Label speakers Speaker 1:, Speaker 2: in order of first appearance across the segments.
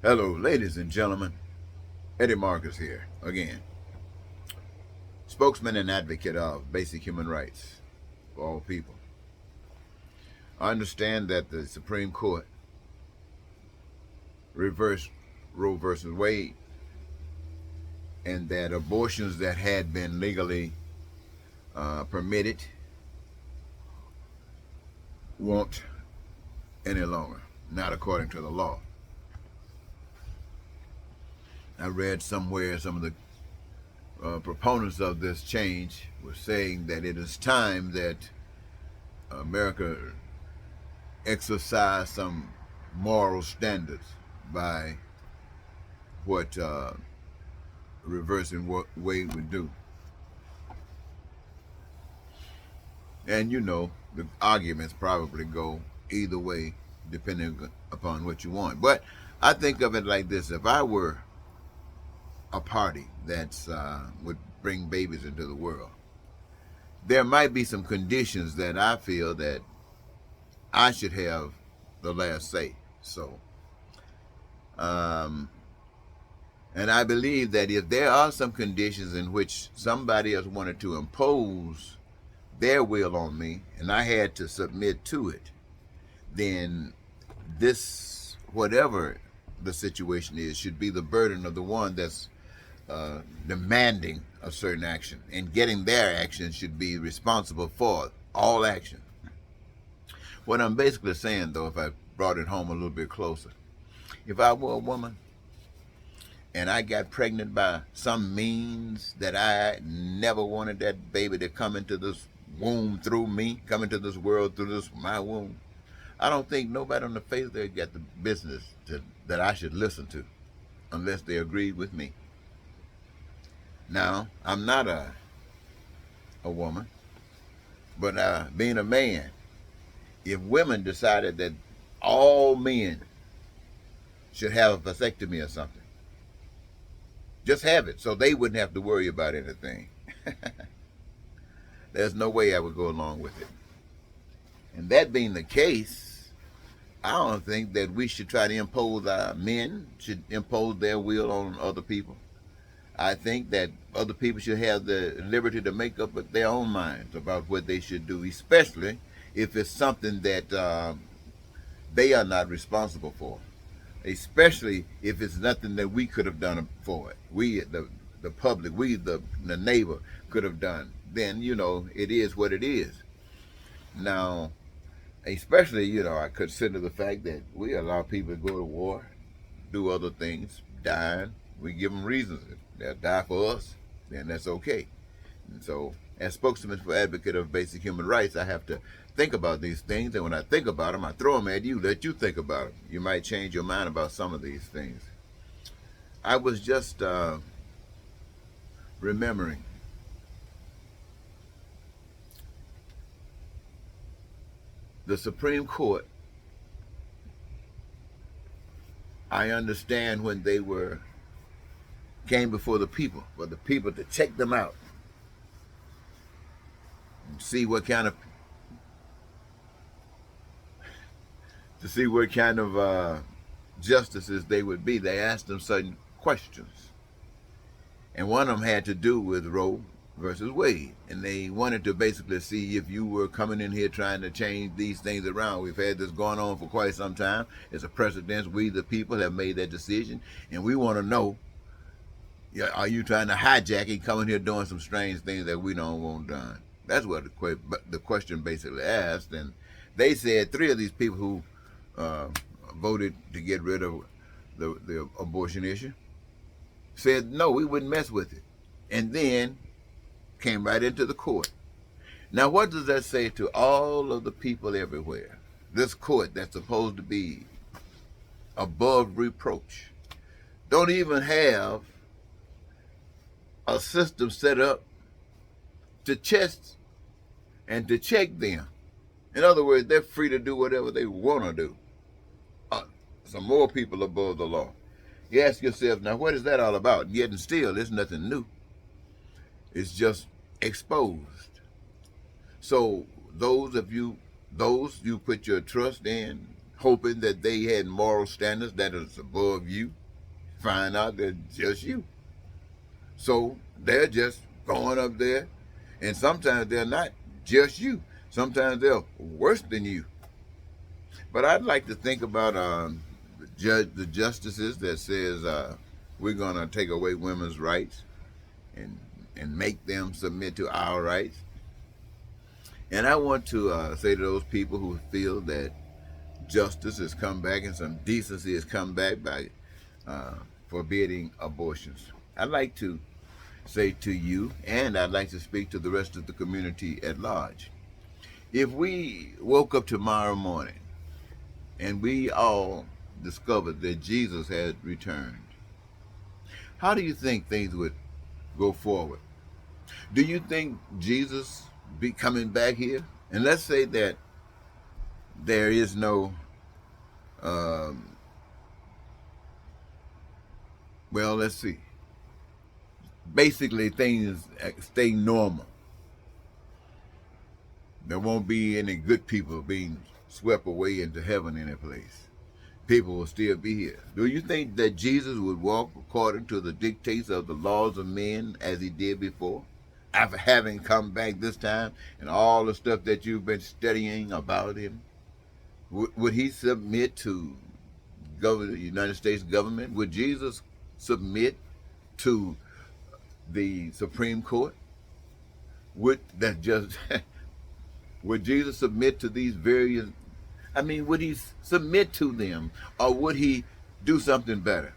Speaker 1: Hello, ladies and gentlemen. Eddie Marcus here again, spokesman and advocate of basic human rights for all people. I understand that the Supreme Court reversed Roe versus Wade, and that abortions that had been legally permitted won't any longer, not according to the law. I read somewhere some of the proponents of this change were saying that it is time that America exercise some moral standards by what reversing what Wade would do. And you know, the arguments probably go either way depending upon what you want. But I think of it like this: if I were a party that would bring babies into the world, there might be some conditions that I feel that I should have the last say. So, um, and I believe that if there are some conditions in which somebody else wanted to impose their will on me and I had to submit to it, then this, whatever the situation is, should be the burden of the one that's demanding a certain action, and getting their action should be responsible for all action. What I'm basically saying, though, if I brought it home a little bit closer, if I were a woman and I got pregnant by some means that I never wanted that baby to come into this womb through me, come into this world through this my womb, I don't think nobody on the face there got the business that I should listen to, unless they agreed with me. Now, I'm not a woman, but being a man, if women decided that all men should have a vasectomy or something, just have it so they wouldn't have to worry about anything. There's no way I would go along with it. And that being the case, I don't think that we should try to impose, men should impose their will on other people. I think that other people should have the liberty to make up their own minds about what they should do, especially if it's something that they are not responsible for. Especially if it's nothing that we could have done for it. We, the public, we, the neighbor, could have done. Then, you know, it is what it is. Now, especially, you know, I consider the fact that we allow people to go to war, do other things, dying. We give them reasons. They'll die for us, then that's okay. And so, as spokesman for advocate of basic human rights, I have to think about these things. And when I think about them, I throw them at you, let you think about them. You might change your mind about some of these things. I was just remembering the Supreme Court. I understand when they came before the people, for the people to check them out and see what kind of justices they would be. They asked them certain questions, and one of them had to do with Roe versus Wade, and they wanted to basically see if you were coming in here trying to change these things around. We've had this going on for quite some time. It's a precedent. We, the people, have made that decision, and we want to know: are you trying to hijack and come in here doing some strange things that we don't want done? That's what the question basically asked, and they said three of these people who voted to get rid of the abortion issue said no, we wouldn't mess with it, and then came right into the court. Now, what does that say to all of the people everywhere? This court that's supposed to be above reproach don't even have a system set up to test and to check them. In other words, they're free to do whatever they want to do. Some more people above the law. You ask yourself, now what is that all about? Yet and still, it's nothing new. It's just exposed. So those you put your trust in, hoping that they had moral standards that is above you, find out they're just you. So they're just going up there, and sometimes they're not just you. Sometimes they're worse than you. But I'd like to think about the justices that says we're going to take away women's rights and make them submit to our rights. And I want to say to those people who feel that justice has come back and some decency has come back by forbidding abortions, I'd like to say to you, and I'd like to speak to the rest of the community at large. If we woke up tomorrow morning and we all discovered that Jesus had returned, how do you think things would go forward? Do you think Jesus be coming back here? And let's say that there is no, well, let's see. Basically, things stay normal. There won't be any good people being swept away into heaven in a place. People will still be here. Do you think that Jesus would walk according to the dictates of the laws of men as he did before? After having come back this time and all the stuff that you've been studying about him? Would he submit to the United States government? Would Jesus submit to the Supreme Court? Would Jesus submit to these various, would he submit to them, or would he do something better?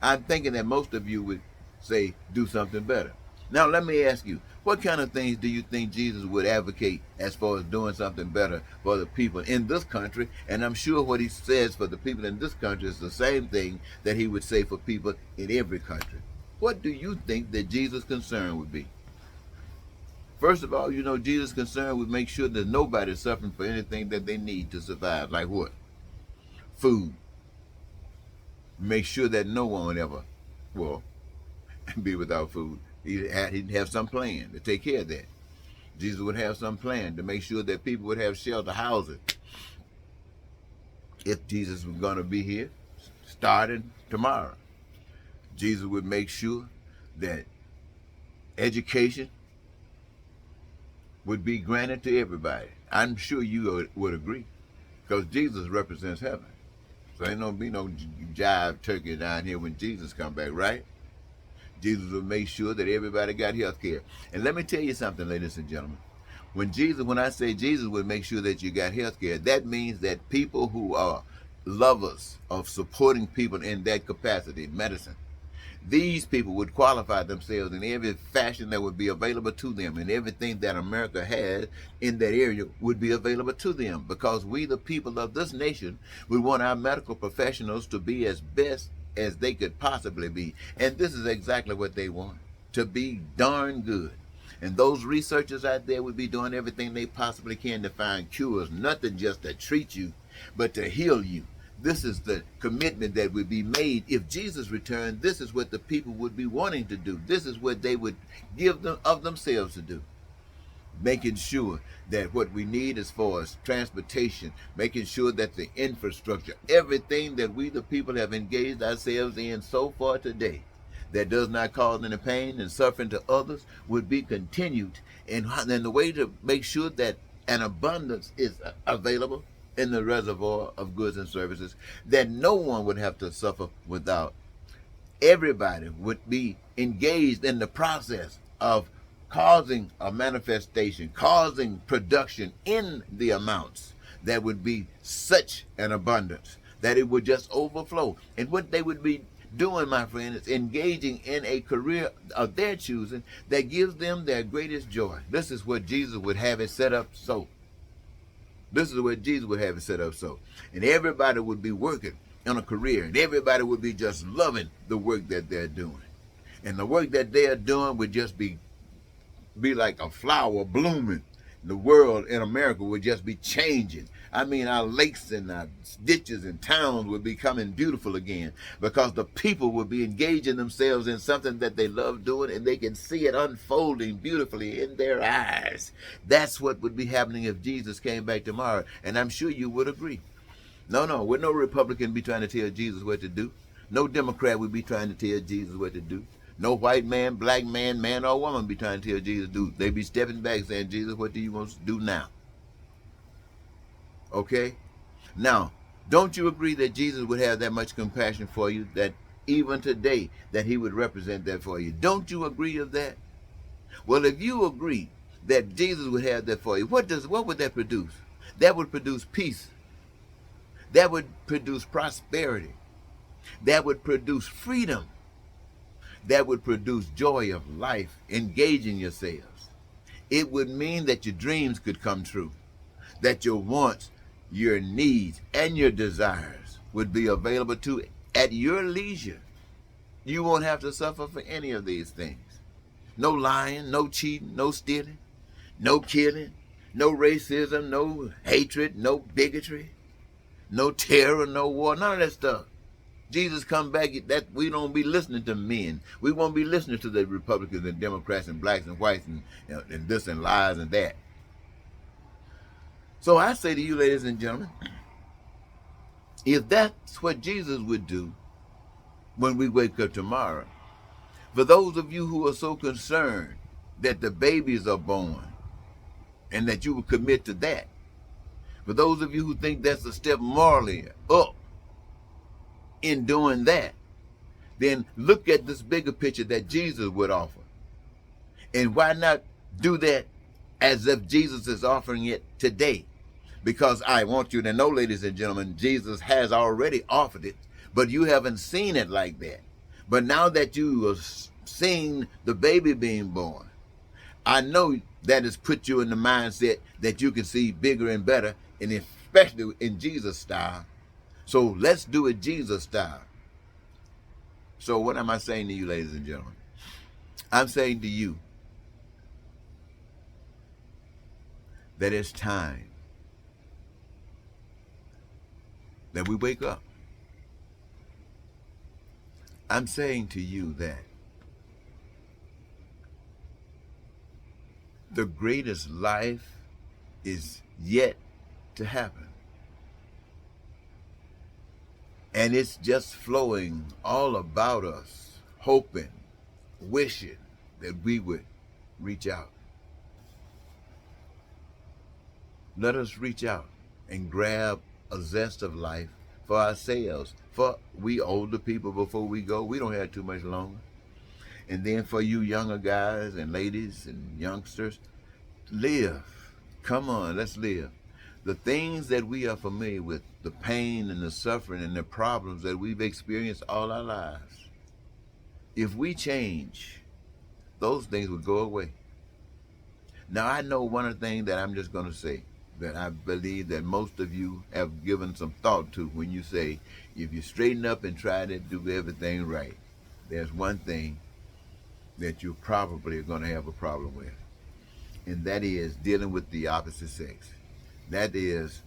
Speaker 1: I'm thinking that most of you would say do something better. Now let me ask you, what kind of things do you think Jesus would advocate as far as doing something better for the people in this country? And I'm sure what he says for the people in this country is the same thing that he would say for people in every country. What do you think that Jesus' concern would be? First of all, Jesus' concern would make sure that nobody's suffering for anything that they need to survive. Like what? Food. Make sure that no one would ever, be without food. He'd have some plan to take care of that. Jesus would have some plan to make sure that people would have shelter, housing. If Jesus was going to be here, starting tomorrow, Jesus would make sure that education would be granted to everybody. I'm sure you would agree, because Jesus represents heaven. So ain't gonna be no jive turkey down here when Jesus come back, right? Jesus would make sure that everybody got health care. And let me tell you something, ladies and gentlemen. When I say Jesus would make sure that you got health care, that means that people who are lovers of supporting people in that capacity, medicine, these people would qualify themselves in every fashion that would be available to them, and everything that America has in that area would be available to them, because we, the people of this nation, would want our medical professionals to be as best as they could possibly be. And this is exactly what they want, to be darn good. And those researchers out there would be doing everything they possibly can to find cures, nothing just to treat you, but to heal you. This is the commitment that would be made if Jesus returned. This is what the people would be wanting to do. This is what they would give them of themselves to do. Making sure that what we need as far as transportation, making sure that the infrastructure, everything that we the people have engaged ourselves in so far today, that does not cause any pain and suffering to others, would be continued. And the way to make sure that an abundance is available in the reservoir of goods and services, that no one would have to suffer without. Everybody would be engaged in the process of causing a manifestation, causing production in the amounts that would be such an abundance that it would just overflow. And what they would be doing, my friend, is engaging in a career of their choosing that gives them their greatest joy. This is what Jesus would have it set up so. This is what Jesus would have it set up so. And everybody would be working on a career, and everybody would be just loving the work that they're doing. And the work that they're doing would just be like a flower blooming. The world in America would just be changing. Our lakes and our ditches and towns would be becoming beautiful again, because the people would be engaging themselves in something that they love doing, and they can see it unfolding beautifully in their eyes. That's what would be happening if Jesus came back tomorrow, and I'm sure you would agree. No, no, would no Republican be trying to tell Jesus what to do. No Democrat would be trying to tell Jesus what to do. No white man, black man, man or woman be trying to tell Jesus to do. They be stepping back saying, Jesus, what do you want to do now? Okay? Now, don't you agree that Jesus would have that much compassion for you, that even today, that he would represent that for you? Don't you agree of that? Well, if you agree that Jesus would have that for you, what would that produce? That would produce peace. That would produce prosperity. That would produce freedom. That would produce joy of life, engaging yourselves. It would mean that your dreams could come true, that your wants, your needs, and your desires would be available to at your leisure. You won't have to suffer for any of these things. No lying, no cheating, no stealing, no killing, no racism, no hatred, no bigotry, no terror, no war, none of that stuff. Jesus come back, that we don't be listening to men. We won't be listening to the Republicans and Democrats and blacks and whites and this and lies and that. So I say to you, ladies and gentlemen, if that's what Jesus would do when we wake up tomorrow, for those of you who are so concerned that the babies are born and that you will commit to that, for those of you who think that's a step morally up in doing that, then look at this bigger picture that Jesus would offer. And why not do that as if Jesus is offering it today? Because I want you to know, ladies and gentlemen, Jesus has already offered it, but you haven't seen it like that. But now that you have seen the baby being born, I know that has put you in the mindset that you can see bigger and better, and especially in Jesus style. So let's do it Jesus style. So what am I saying to you, ladies and gentlemen? I'm saying to you that it's time that we wake up. I'm saying to you that the greatest life is yet to happen. And it's just flowing all about us, hoping, wishing that we would reach out. Let us reach out and grab a zest of life for ourselves. For we older people, before we go, we don't have too much longer. And then for you younger guys and ladies and youngsters, live. Come on, let's live. The things that we are familiar with, the pain and the suffering and the problems that we've experienced all our lives, if we change, those things would go away. Now, I know one of the things that I'm just going to say that I believe that most of you have given some thought to when you say, if you straighten up and try to do everything right, there's one thing that you probably are going to have a problem with, and that is dealing with the opposite sex. That is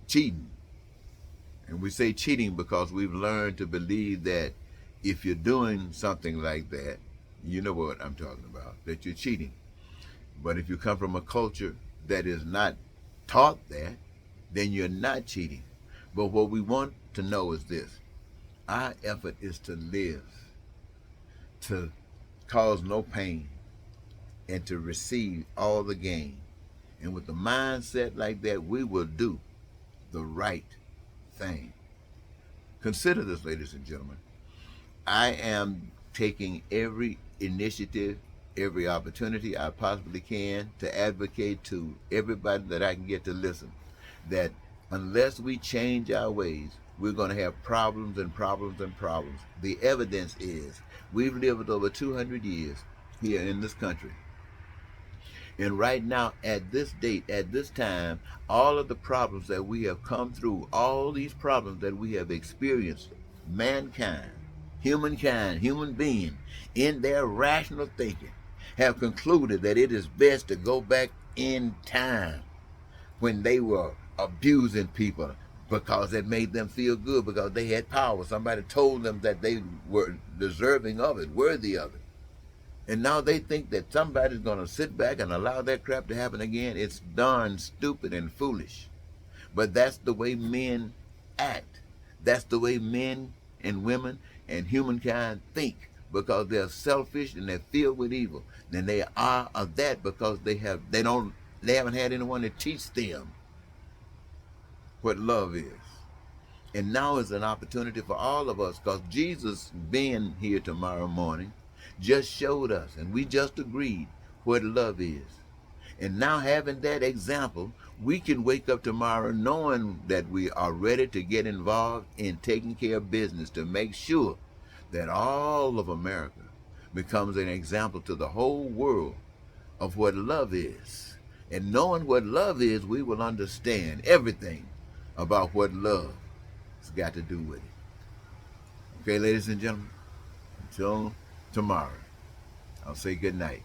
Speaker 1: cheating. And we say cheating because we've learned to believe that if you're doing something like that, you know what I'm talking about, that you're cheating. But if you come from a culture that is not taught that, then you're not cheating. But what we want to know is this: our effort is to live, to cause no pain, and to receive all the gain. And with a mindset like that, we will do the right thing. Consider this, ladies and gentlemen. I am taking every initiative, every opportunity I possibly can to advocate to everybody that I can get to listen, that unless we change our ways, we're going to have problems and problems and problems. The evidence is we've lived over 200 years here in this country. And right now, at this date, at this time, all of the problems that we have come through, all these problems that we have experienced, mankind, humankind, human being, in their rational thinking, have concluded that it is best to go back in time when they were abusing people because it made them feel good, because they had power. Somebody told them that they were deserving of it, worthy of it. And now they think that somebody's going to sit back and allow that crap to happen again. It's darn stupid and foolish. But that's the way men act. That's the way men and women and humankind think, because they're selfish and they're filled with evil. And they are of that because they haven't had anyone to teach them what love is. And now is an opportunity for all of us, because Jesus being here tomorrow morning just showed us, and we just agreed what love is. And now having that example, we can wake up tomorrow knowing that we are ready to get involved in taking care of business to make sure that all of America becomes an example to the whole world of what love is. And knowing what love is, we will understand everything about what love has got to do with it. Okay, ladies and gentlemen, until tomorrow, I'll say good night.